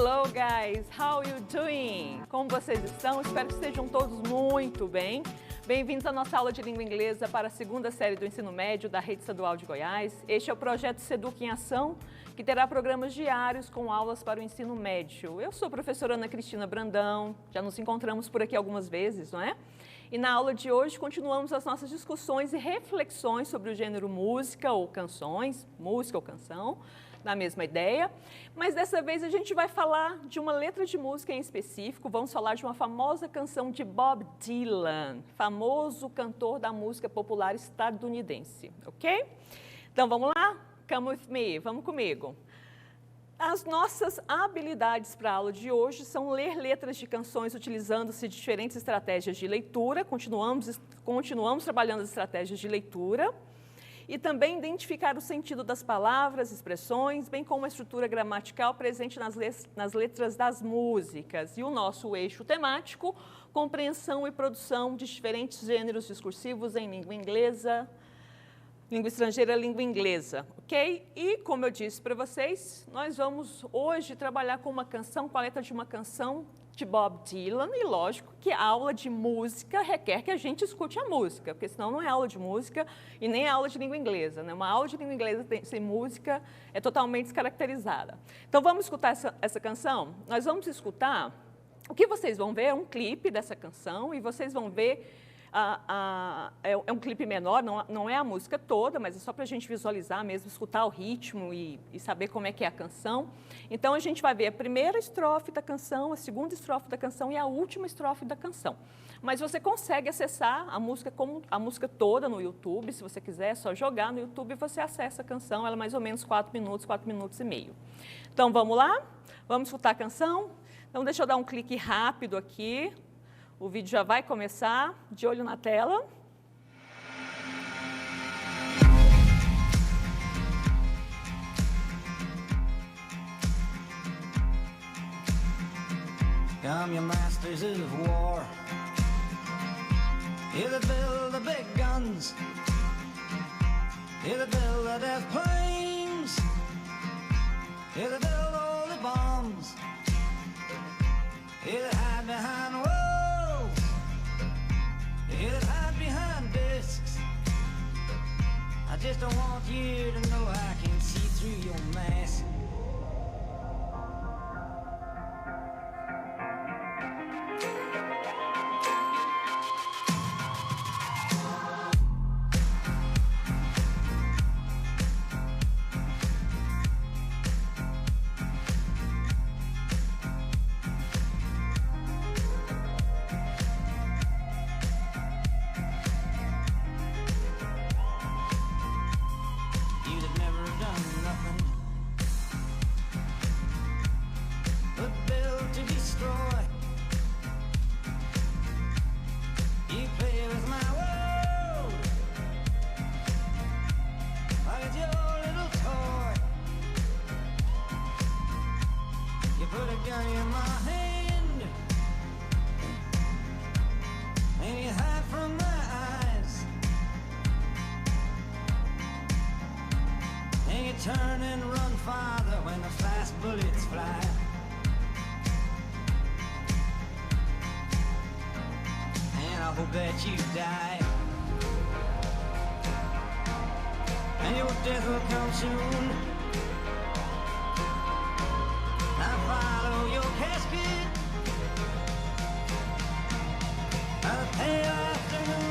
Hello guys, how you doing? Como vocês estão? Espero que estejam todos muito bem. Bem-vindos à nossa aula de língua inglesa para a segunda série do ensino médio da Rede Estadual de Goiás. Este é o projeto Seduc em Ação, que terá programas diários com aulas para o ensino médio. Eu sou a professora Ana Cristina Brandão, já nos encontramos por aqui algumas vezes, não é? E na aula de hoje continuamos as nossas discussões e reflexões sobre o gênero música ou canções, música ou canção, na mesma ideia, mas dessa vez a gente vai falar de uma letra de música em específico, vamos falar de uma famosa canção de Bob Dylan, famoso cantor da música popular estadunidense, ok? Então vamos lá? Come with me, vamos comigo. As nossas habilidades para a aula de hoje são ler letras de canções utilizando-se de diferentes estratégias de leitura, continuamos trabalhando as estratégias de leitura, e também identificar o sentido das palavras, expressões, bem como a estrutura gramatical presente nas letras das músicas. E o nosso eixo temático, compreensão e produção de diferentes gêneros discursivos em língua inglesa, língua estrangeira, língua inglesa, ok? E, como eu disse para vocês, nós vamos hoje trabalhar com uma canção, com a letra de uma canção de Bob Dylan, e lógico que a aula de música requer que a gente escute a música, porque senão não é aula de música e nem é aula de língua inglesa, né? Uma aula de língua inglesa sem música é totalmente descaracterizada. Então vamos escutar essa canção? Nós vamos escutar, o que vocês vão ver é um clipe dessa canção e vocês vão ver é um clipe menor, não é a música toda, mas é só para a gente visualizar mesmo, escutar o ritmo e saber como é que é a canção. Então, a gente vai ver a primeira estrofe da canção, a segunda estrofe da canção e a última estrofe da canção. Mas você consegue acessar a música toda no YouTube, se você quiser, é só jogar no YouTube e você acessa a canção, ela é mais ou menos 4 minutos e meio. Então, vamos lá? Vamos escutar a canção? Então, deixa eu dar um clique rápido aqui. O vídeo já vai começar, de olho na tela. Come, you masters of war. You that build the big guns. You that build the death planes. You that build all the bombs. You that hide behind walls. You that hide behind discs. I just don't want you to know I can see through your mask. Turn and run farther when the fast bullets fly. And I hope that you die. And your death will come soon. Now follow your casket by the pale afternoon.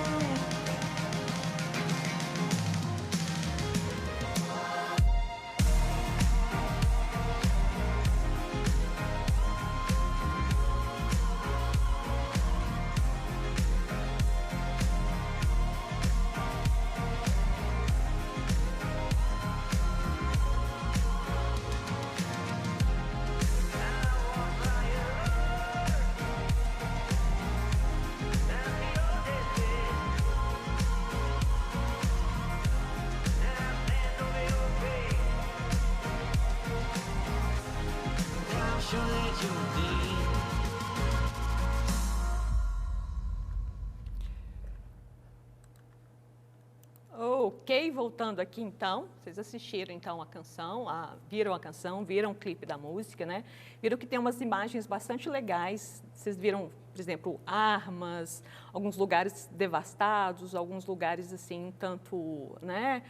Ok, voltando aqui então, vocês assistiram então a canção, viram a canção, viram o clipe da música, né? Viram que tem umas imagens bastante legais, vocês viram, por exemplo, armas, alguns lugares devastados, alguns lugares assim, tanto, né,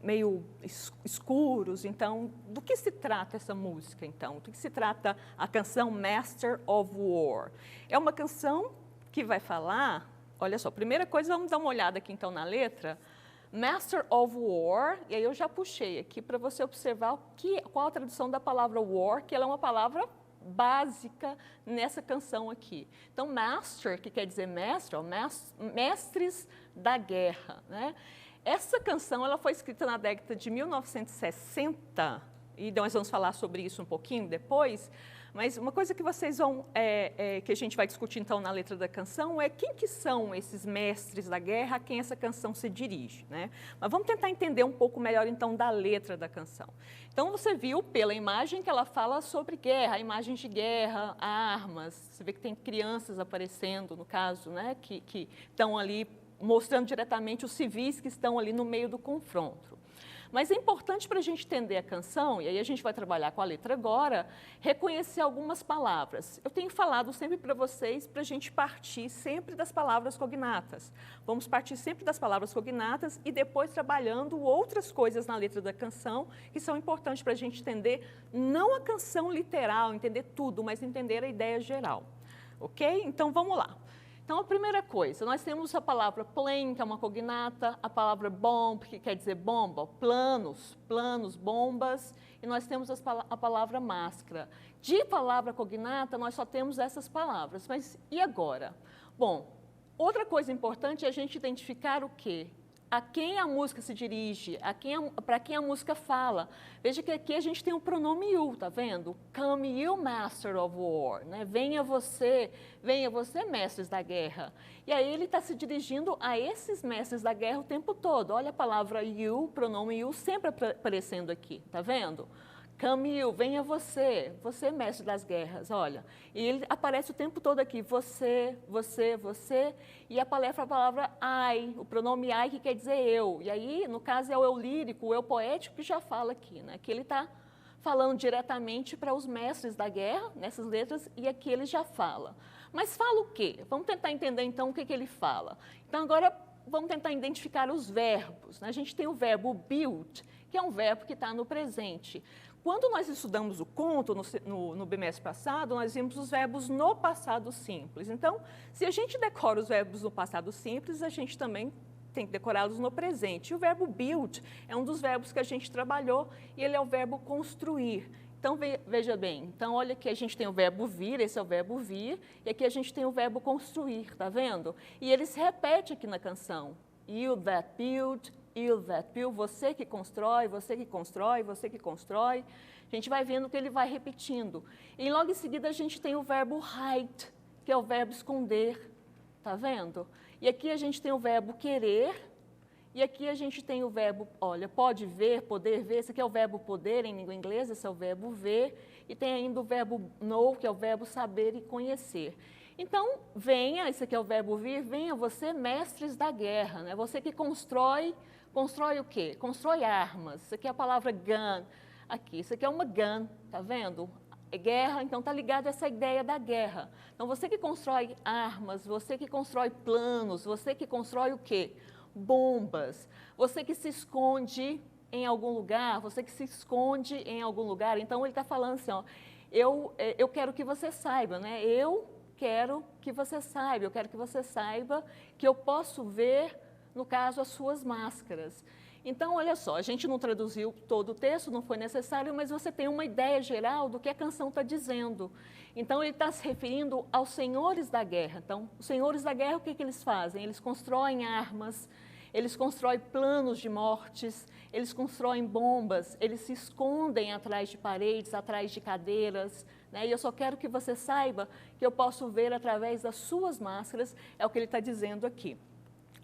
meio escuros. Então, do que se trata essa música então? Do que se trata a canção Master of War? É uma canção que vai falar... Olha só, primeira coisa, vamos dar uma olhada aqui então na letra. Master of War, e aí eu já puxei aqui para você observar qual a tradução da palavra war, que ela é uma palavra básica nessa canção aqui. Então, master, que quer dizer mestre, mestres da guerra, né? Essa canção ela foi escrita na década de 1960, e nós vamos falar sobre isso um pouquinho depois. Mas uma coisa que vocês vão, que a gente vai discutir então na letra da canção é quem que são esses mestres da guerra a quem essa canção se dirige, né? Mas vamos tentar entender um pouco melhor então da letra da canção. Então você viu pela imagem que ela fala sobre guerra, imagens de guerra, armas, você vê que tem crianças aparecendo no caso, né? Que estão ali mostrando diretamente os civis que estão ali no meio do confronto. Mas é importante para a gente entender a canção, e aí a gente vai trabalhar com a letra agora, reconhecer algumas palavras. Eu tenho falado sempre para vocês para a gente partir sempre das palavras cognatas. Vamos partir sempre das palavras cognatas e depois trabalhando outras coisas na letra da canção que são importantes para a gente entender, não a canção literal, entender tudo, mas entender a ideia geral. Ok? Então vamos lá. Então, a primeira coisa, nós temos a palavra plane, que é uma cognata, a palavra bomb, que quer dizer bomba, planos, bombas, e nós temos a palavra máscara. De palavra cognata, nós só temos essas palavras, mas e agora? Bom, outra coisa importante é a gente identificar o quê? A quem a música se dirige, para quem a música fala. Veja que aqui a gente tem o pronome you, tá vendo? Come you, master of war, né? Venha você, mestres da guerra. E aí ele está se dirigindo a esses mestres da guerra o tempo todo. Olha a palavra you, pronome you, sempre aparecendo aqui, tá vendo? Come you, venha você, mestre das guerras, olha. E ele aparece o tempo todo aqui, você, e a palavra I, o pronome I que quer dizer eu. E aí, no caso, é o eu lírico, o eu poético que já fala aqui, né? Que ele está falando diretamente para os mestres da guerra, nessas letras, e aqui ele já fala. Mas fala o quê? Vamos tentar entender, então, o que ele fala. Então, agora, vamos tentar identificar os verbos, né? A gente tem o verbo build, que é um verbo que está no presente. Quando nós estudamos o conto no bimestre passado, nós vimos os verbos no passado simples. Então, se a gente decora os verbos no passado simples, a gente também tem que decorá-los no presente. E o verbo build é um dos verbos que a gente trabalhou e ele é o verbo construir. Então, veja bem, então olha que a gente tem o verbo vir, esse é o verbo vir, e aqui a gente tem o verbo construir, tá vendo? E ele se repete aqui na canção. You that build, você que constrói, você que constrói, você que constrói. A gente vai vendo que ele vai repetindo. E logo em seguida a gente tem o verbo hide, que é o verbo esconder, tá vendo? E aqui a gente tem o verbo querer, e aqui a gente tem o verbo, olha, pode ver, poder ver, esse aqui é o verbo poder em língua inglesa, esse é o verbo ver, e tem ainda o verbo know, que é o verbo saber e conhecer. Então, venha, esse aqui é o verbo vir, venha você, mestres da guerra, né? Você que constrói o quê? Constrói armas. Isso aqui é a palavra gun, aqui. Isso aqui é uma gun, tá vendo? É guerra, então tá ligado a essa ideia da guerra. Então, você que constrói armas, você que constrói planos, você que constrói o quê? Bombas. Você que se esconde em algum lugar, você que se esconde em algum lugar. Então, ele está falando assim, ó, eu quero que você saiba, né? Eu quero que você saiba que eu posso ver, no caso, as suas máscaras. Então, olha só, a gente não traduziu todo o texto, não foi necessário, mas você tem uma ideia geral do que a canção está dizendo. Então, ele está se referindo aos senhores da guerra. Então, os senhores da guerra, o que eles fazem? Eles constroem armas, eles constroem planos de mortes, eles constroem bombas, eles se escondem atrás de paredes, atrás de cadeiras, né? E eu só quero que você saiba que eu posso ver através das suas máscaras, é o que ele está dizendo aqui.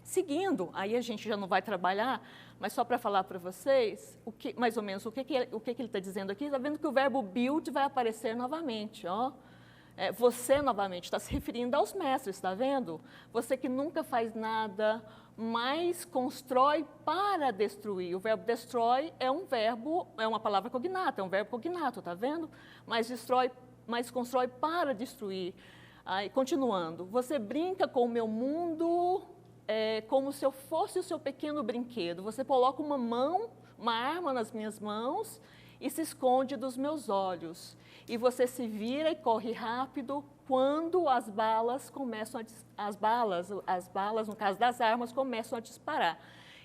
Seguindo, aí a gente já não vai trabalhar, mas só para falar para vocês, mais ou menos o que ele está dizendo aqui, está vendo que o verbo build vai aparecer novamente, ó. Você novamente está se referindo aos mestres, está vendo? Você que nunca faz nada mas constrói para destruir. O verbo destroy é uma palavra cognata, é um verbo cognato, tá vendo? Mas constrói para destruir. Aí, continuando, você brinca com o meu mundo como se eu fosse o seu pequeno brinquedo. Você coloca uma arma nas minhas mãos e se esconde dos meus olhos. E você se vira e corre rápido quando as balas, no caso das armas, começam a disparar.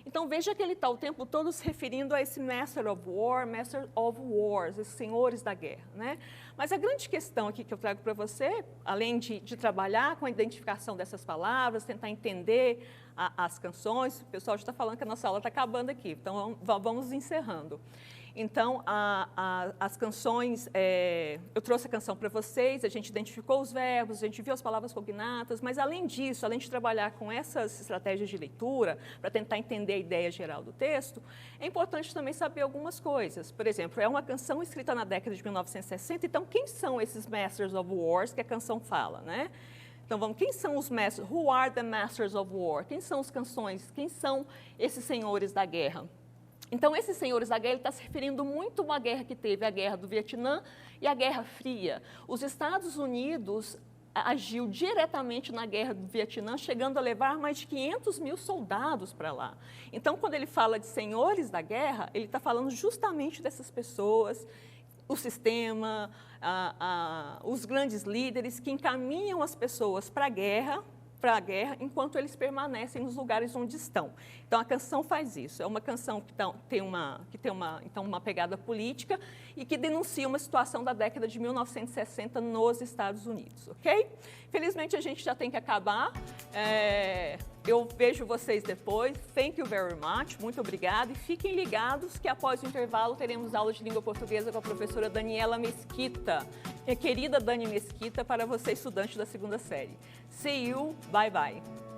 Então, veja que ele está o tempo todo se referindo a esse Master of War, Master of Wars, esses senhores da guerra, né? Mas a grande questão aqui que eu trago para você, além de trabalhar com a identificação dessas palavras, tentar entender as canções, o pessoal já está falando que a nossa aula está acabando aqui, então vamos encerrando. Então, as canções, eu trouxe a canção para vocês, a gente identificou os verbos, a gente viu as palavras cognatas, mas além disso, além de trabalhar com essas estratégias de leitura, para tentar entender a ideia geral do texto, é importante também saber algumas coisas. Por exemplo, é uma canção escrita na década de 1960, então quem são esses Masters of Wars que a canção fala, né? Então, quem são os Masters? Who are the Masters of War? Quem são as canções? Quem são esses senhores da guerra? Então, esses senhores da guerra, ele está se referindo muito a uma guerra que teve, a Guerra do Vietnã e a Guerra Fria. Os Estados Unidos agiu diretamente na Guerra do Vietnã, chegando a levar mais de 500 mil soldados para lá. Então, quando ele fala de senhores da guerra, ele está falando justamente dessas pessoas, o sistema, os grandes líderes que encaminham as pessoas para a guerra, enquanto eles permanecem nos lugares onde estão. Então, a canção faz isso. É uma canção que tem uma pegada política e que denuncia uma situação da década de 1960 nos Estados Unidos, ok? Felizmente, a gente já tem que acabar. Eu vejo vocês depois. Thank you very much. Muito obrigada. E fiquem ligados que após o intervalo teremos aula de língua portuguesa com a professora Daniela Mesquita. Minha querida Dani Mesquita, para você, estudante da segunda série. See you. Bye, bye.